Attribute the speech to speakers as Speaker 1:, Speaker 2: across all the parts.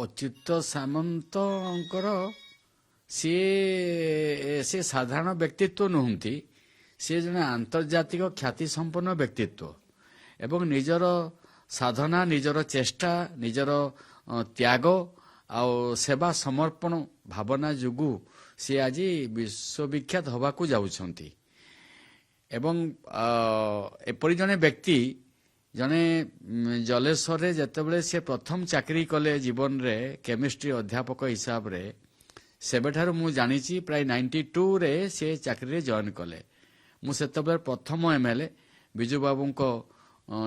Speaker 1: ଅଚ୍ୟୁତ ସାମନ୍ତଙ୍କର ସେ ସାଧାରଣ ବ୍ୟକ୍ତିତ୍ୱ ନୁହନ୍ତି। ସେ ଜଣେ ଆନ୍ତର୍ଜାତିକ ଖ୍ୟାତି ସମ୍ପନ୍ନ ବ୍ୟକ୍ତିତ୍ୱ ଏବଂ ନିଜର ସାଧନା, ନିଜର ଚେଷ୍ଟା, ନିଜର ତ୍ୟାଗ ଆଉ ସେବା ସମର୍ପଣ ଭାବନା ଯୋଗୁଁ ସେ ଆଜି ବିଶ୍ୱବିଖ୍ୟାତ ହେବାକୁ ଯାଉଛନ୍ତି। ଏବଂ ଏପରି ଜଣେ ବ୍ୟକ୍ତି, ଜଣେ ଜଲେଶ୍ୱରରେ ଯେତେବେଳେ ସେ ପ୍ରଥମ ଚାକିରି କଲେ ଜୀବନରେ କେମିଷ୍ଟ୍ରି ଅଧ୍ୟାପକ ହିସାବରେ, ସେବେଠାରୁ ମୁଁ ଜାଣିଛି ପ୍ରାୟ 92ରେ ସେ ଚାକିରିରେ ଜଏନ୍ କଲେ। ମୁଁ ସେତେବେଳେ ପ୍ରଥମ MLA, ବିଜୁବାବୁଙ୍କ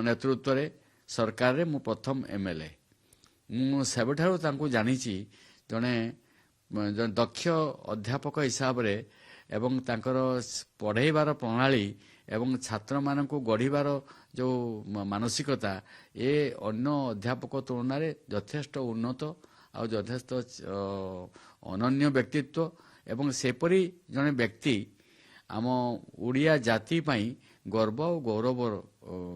Speaker 1: ନେତୃତ୍ୱରେ ସରକାରରେ ମୁଁ ପ୍ରଥମ MLA। ମୁଁ ସେବେଠାରୁ ତାଙ୍କୁ ଜାଣିଛି ଜଣେ ଦକ୍ଷ ଅଧ୍ୟାପକ ହିସାବରେ ଏବଂ ତାଙ୍କର ପଢ଼େଇବାର ପ୍ରଣାଳୀ ଏବଂ ଛାତ୍ରମାନଙ୍କୁ ଗଢ଼ିବାର ଯେଉଁ ମାନସିକତା, ଏ ଅନ୍ୟ ଅଧ୍ୟାପକ ତୁଳନାରେ ଯଥେଷ୍ଟ ଉନ୍ନତ ଆଉ ଯଥେଷ୍ଟ ଅନନ୍ୟ ବ୍ୟକ୍ତିତ୍ୱ। ଏବଂ ସେପରି ଜଣେ ବ୍ୟକ୍ତି ଆମ ଓଡ଼ିଆ ଜାତି ପାଇଁ ଗର୍ବ ଆଉ ଗୌରବର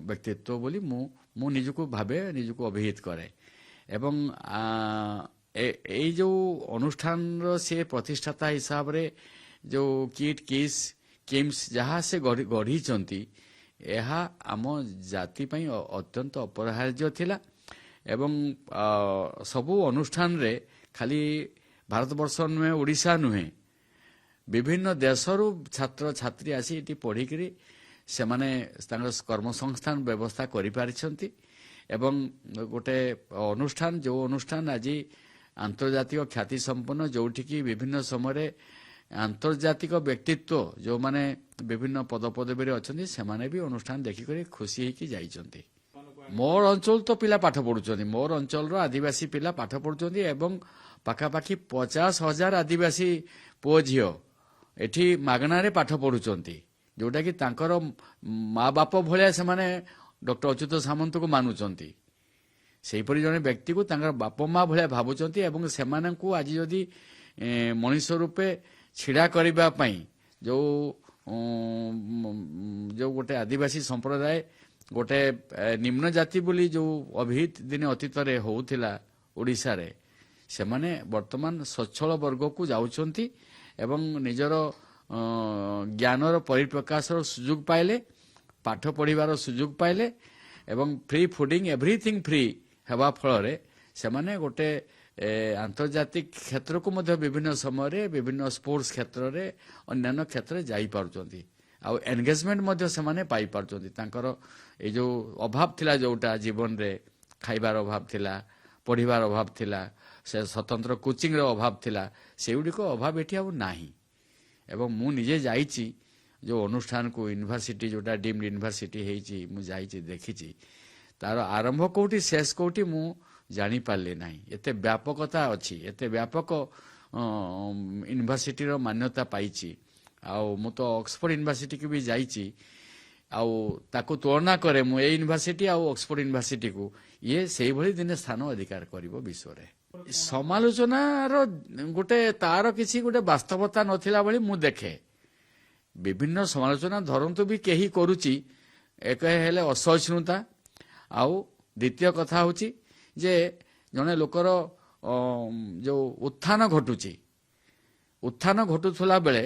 Speaker 1: ବ୍ୟକ୍ତିତ୍ୱ ବୋଲି ମୁଁ ନିଜକୁ ଭାବେ, ନିଜକୁ ଅଭିହିତ କରେ। ଏବଂ ଏଇ ଯେଉଁ ଅନୁଷ୍ଠାନର ସେ ପ୍ରତିଷ୍ଠାତା ହିସାବରେ ଯେଉଁ କିଟ୍ କିମ୍ସ ଯାହା ସେ ଗଢ଼ିଛନ୍ତି, ଏହା ଆମ ଜାତି ପାଇଁ ଅତ୍ୟନ୍ତ ଅପରିହାର୍ଯ୍ୟ ଥିଲା। ଏବଂ ସବୁ ଅନୁଷ୍ଠାନରେ ଖାଲି ଭାରତବର୍ଷ ନୁହେଁ, ଓଡ଼ିଶା ନୁହେଁ, ବିଭିନ୍ନ ଦେଶରୁ ଛାତ୍ରଛାତ୍ରୀ ଆସି ଏଠି ପଢ଼ିକରି ସେମାନେ ତାଙ୍କର କର୍ମସଂସ୍ଥାନ ବ୍ୟବସ୍ଥା କରିପାରିଛନ୍ତି। ଏବଂ ଗୋଟେ ଅନୁଷ୍ଠାନ, ଯେଉଁ ଅନୁଷ୍ଠାନ ଆଜି ଆନ୍ତର୍ଜାତିକ ଖ୍ୟାତି ସମ୍ପନ୍ନ, ଯେଉଁଠିକି ବିଭିନ୍ନ ସମୟରେ ଆନ୍ତର୍ଜାତିକ ବ୍ୟକ୍ତିତ୍ୱ ଯେଉଁମାନେ ବିଭିନ୍ନ ପଦପଦବୀରେ ଅଛନ୍ତି, ସେମାନେ ବି ଅନୁଷ୍ଠାନ ଦେଖିକରି ଖୁସି ହେଇକି ଯାଇଛନ୍ତି। ମୋର ଅଞ୍ଚଳ ତ ପିଲା ପାଠ ପଢ଼ୁଛନ୍ତି, ମୋର ଅଞ୍ଚଳର ଆଦିବାସୀ ପିଲା ପାଠ ପଢ଼ୁଛନ୍ତି ଏବଂ ପାଖାପାଖି 50,000 ଆଦିବାସୀ ପୁଅ ଝିଅ ଏଠି ମାଗଣାରେ ପାଠ ପଢ଼ୁଛନ୍ତି, ଯେଉଁଟାକି ତାଙ୍କର ମା ବାପ ଭଳିଆ ସେମାନେ ଡକ୍ଟର ଅଚ୍ୟୁତ ସାମନ୍ତଙ୍କୁ ମାନୁଛନ୍ତି। ସେହିପରି ଜଣେ ବ୍ୟକ୍ତିକୁ ତାଙ୍କର ବାପ ମା ଭଳିଆ ଭାବୁଛନ୍ତି ଏବଂ ସେମାନଙ୍କୁ ଆଜି ଯଦି ମଣିଷ ରୂପେ ଛିଡ଼ା କରିବା ପାଇଁ ଯେଉଁ ଗୋଟେ ଆଦିବାସୀ ସମ୍ପ୍ରଦାୟ, ଗୋଟେ ନିମ୍ନ ଜାତି ବୋଲି ଯେଉଁ ଅଭିହିତ ଦିନେ ଅତୀତରେ ହେଉଥିଲା ଓଡ଼ିଶାରେ, ସେମାନେ ବର୍ତ୍ତମାନ ସ୍ୱଚ୍ଛଳ ବର୍ଗକୁ ଯାଉଛନ୍ତି ଏବଂ ନିଜର ଜ୍ଞାନର ପରିପ୍ରକାଶର ସୁଯୋଗ ପାଇଲେ, ପାଠ ପଢ଼ିବାର ସୁଯୋଗ ପାଇଲେ ଏବଂ ଫ୍ରି ଫୁଡିଂ, ଏଭ୍ରିଥିଙ୍ଗ ଫ୍ରି ହେବା ଫଳରେ ସେମାନେ ଗୋଟେ ଆନ୍ତର୍ଜାତିକ କ୍ଷେତ୍ରକୁ ମଧ୍ୟ ବିଭିନ୍ନ ସମୟରେ ବିଭିନ୍ନ ସ୍ପୋର୍ଟସ କ୍ଷେତ୍ରରେ, ଅନ୍ୟାନ୍ୟ କ୍ଷେତ୍ରରେ ଯାଇପାରୁଛନ୍ତି ଆଉ ଏନଗେଜମେଣ୍ଟ ମଧ୍ୟ ସେମାନେ ପାଇପାରୁଛନ୍ତି। ତାଙ୍କର ଏଇ ଯେଉଁ ଅଭାବ ଥିଲା, ଯେଉଁଟା ଜୀବନରେ ଖାଇବାର ଅଭାବ ଥିଲା, ପଢ଼ିବାର ଅଭାବ ଥିଲା, ସେ ସ୍ୱତନ୍ତ୍ର କୋଚିଂର ଅଭାବ ଥିଲା, ସେଗୁଡ଼ିକ ଅଭାବ ଏଠି ଆଉ ନାହିଁ। ଏବଂ ମୁଁ ନିଜେ ଯାଇଛି ଯେଉଁ ଅନୁଷ୍ଠାନକୁ, ୟୁନିଭର୍ସିଟି ଯେଉଁଟା ଡିମ୍ଡ ୟୁନିଭର୍ସିଟି ହେଇଛି, ମୁଁ ଯାଇଛି, ଦେଖିଛି। ତାର ଆରମ୍ଭ କେଉଁଠି, ଶେଷ କେଉଁଠି ମୁଁ ଜାଣିପାରିଲି ନାହିଁ। ଏତେ ବ୍ୟାପକତା ଅଛି, ଏତେ ବ୍ୟାପକ ୟୁନିଭର୍ସିଟିର ମାନ୍ୟତା ପାଇଛି। ଆଉ ମୁଁ ତ ଅକ୍ସଫୋର୍ଡ ୟୁନିଭର୍ସିଟିକୁ ବି ଯାଇଛି, ଆଉ ତାକୁ ତୁଳନା କରେ ମୁଁ ଏଇ ୟୁନିଭର୍ସିଟି ଆଉ ଅକ୍ସଫୋର୍ଡ ୟୁନିଭର୍ସିଟିକୁ, ଇଏ ସେଇଭଳି ଦିନେ ସ୍ଥାନ ଅଧିକାର କରିବ ବିଶ୍ୱରେ। ସମାଲୋଚନାର ତାର କିଛି ଗୋଟେ ବାସ୍ତବତା ନଥିଲା ଭଳି ମୁଁ ଦେଖେ। ବିଭିନ୍ନ ସମାଲୋଚନା ଧରନ୍ତୁ ବି କେହି କରୁଛି, ଏକ ହେଲେ ଅସହିଷ୍ଣୁତା, ଆଉ ଦ୍ୱିତୀୟ କଥା ହେଉଛି ଯେ ଜଣେ ଲୋକର ଯେଉଁ ଉତ୍ଥାନ ଘଟୁଥିଲା ବେଳେ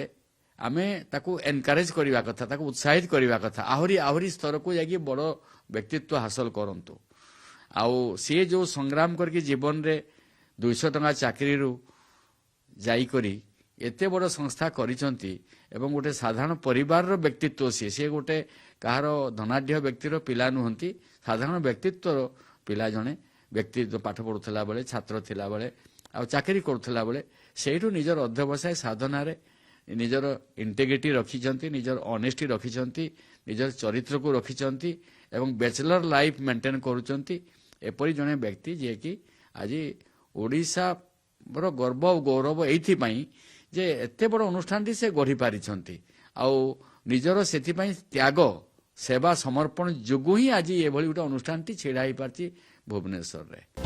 Speaker 1: ଆମେ ତାକୁ ଏନକରେଜ କରିବା କଥା, ତାକୁ ଉତ୍ସାହିତ କରିବା କଥା, ଆହୁରି ସ୍ତରକୁ ଯାଇକି ବଡ଼ ବ୍ୟକ୍ତିତ୍ୱ ହାସଲ କରନ୍ତୁ। ଆଉ ସିଏ ଯେଉଁ ସଂଗ୍ରାମ କରିକି ଜୀବନରେ 200 ଟଙ୍କା ଚାକିରିରୁ ଯାଇକରି ଏତେ ବଡ଼ ସଂସ୍ଥା କରିଛନ୍ତି ଏବଂ ଗୋଟେ ସାଧାରଣ ପରିବାରର ବ୍ୟକ୍ତିତ୍ୱ, ସିଏ ଗୋଟେ କାହାର ଧନାଢ଼୍ୟ ବ୍ୟକ୍ତିର ପିଲା ନୁହନ୍ତି, ସାଧାରଣ ବ୍ୟକ୍ତିତ୍ୱର ପିଲା ଜଣେ ବ୍ୟକ୍ତି ପାଠ ପଢ଼ୁଥିଲା ବେଳେ, ଛାତ୍ର ଥିଲାବେଳେ ଆଉ ଚାକିରି କରୁଥିଲା ବେଳେ ସେଇଠୁ ନିଜର ଅଧ୍ୟବସାୟ ସାଧନାରେ ନିଜର ଇଣ୍ଟିଗ୍ରିଟି ରଖିଛନ୍ତି, ନିଜର ଅନେଷ୍ଟି ରଖିଛନ୍ତି, ନିଜର ଚରିତ୍ରକୁ ରଖିଛନ୍ତି ଏବଂ ବ୍ୟାଚଲର ଲାଇଫ୍ ମେଣ୍ଟେନ୍ କରୁଛନ୍ତି। ଏପରି ଜଣେ ବ୍ୟକ୍ତି ଯିଏକି ଆଜି ଓଡ଼ିଶାର ଗର୍ବ ଆଉ ଗୌରବ ଏଇଥିପାଇଁ ଯେ ଏତେ ବଡ଼ ଅନୁଷ୍ଠାନଟି ସେ ଗଢ଼ି ପାରିଛନ୍ତି ଆଉ ନିଜର ସେଥିପାଇଁ ତ୍ୟାଗ, ସେବା ସମର୍ପଣ ଯୋଗୁଁ ହିଁ ଆଜି ଏଭଳି ଗୋଟେ ଅନୁଷ୍ଠାନଟି ଛିଡ଼ା ହେଇପାରିଛି ଭୁବନେଶ୍ୱରରେ।